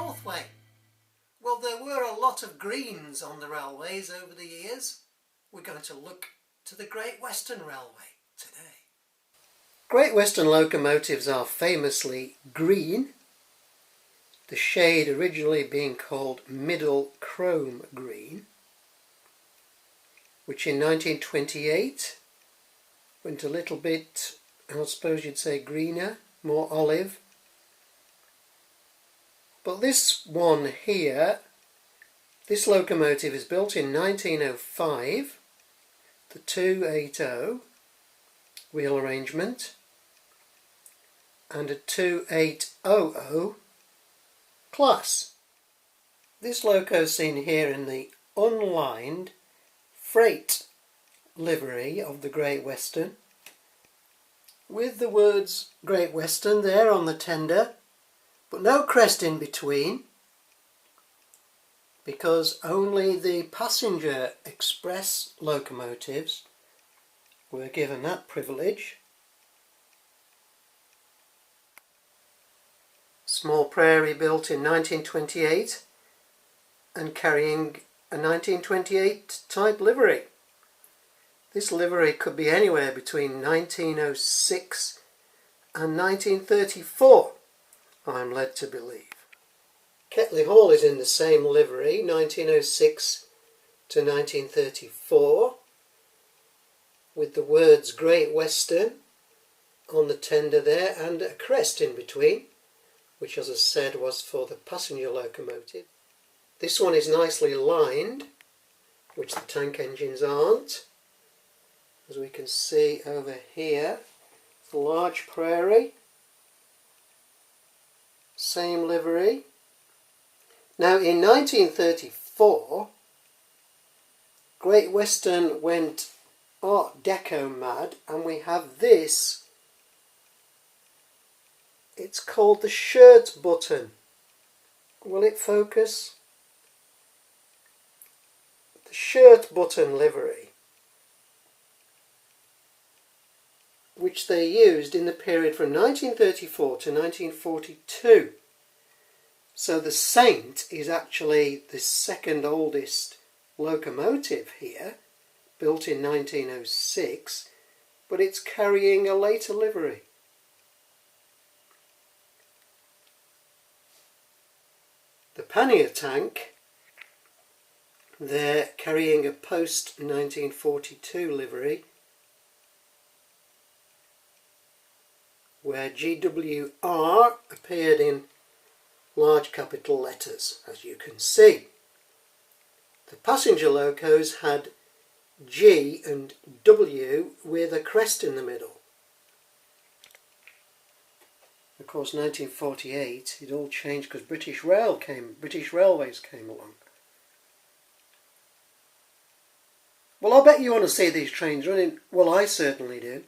Northway? Well, there were a lot of greens on the railways over the years. We're going to look to the Great Western Railway today. Great Western locomotives are famously green, the shade originally being called middle chrome green, which in 1928 went a little bit, I suppose you'd say greener, more olive. But this one here, this locomotive is built in 1905, the 280 wheel arrangement and a 2800 class. This loco is seen here in the unlined freight livery of the Great Western, with the words Great Western there on the tender, but no crest in between, because only the passenger express locomotives were given that privilege. Small Prairie built in 1928 and carrying a 1928 type livery. This livery could be anywhere between 1906 and 1934, I'm led to believe. Ketley Hall is in the same livery, 1906 to 1934, with the words Great Western on the tender there and a crest in between, which, as I said, was for the passenger locomotive. This one is nicely lined, which the tank engines aren't. As we can see over here, the Large Prairie, same livery. Now in 1934, Great Western went Art Deco mad, and we have this. It's called the shirt button. Will it focus? The shirt button livery, which they used in the period from 1934 to 1942. So the Saint is actually the second oldest locomotive here, built in 1906, but it's carrying a later livery. The pannier tank, they're carrying a post-1942 livery, where GWR appeared in large capital letters, as you can see. The passenger locos had G and W with a crest in the middle. Of course, 1948, it all changed because British Railways came along. Well, I bet you want to see these trains running. Well, I certainly do.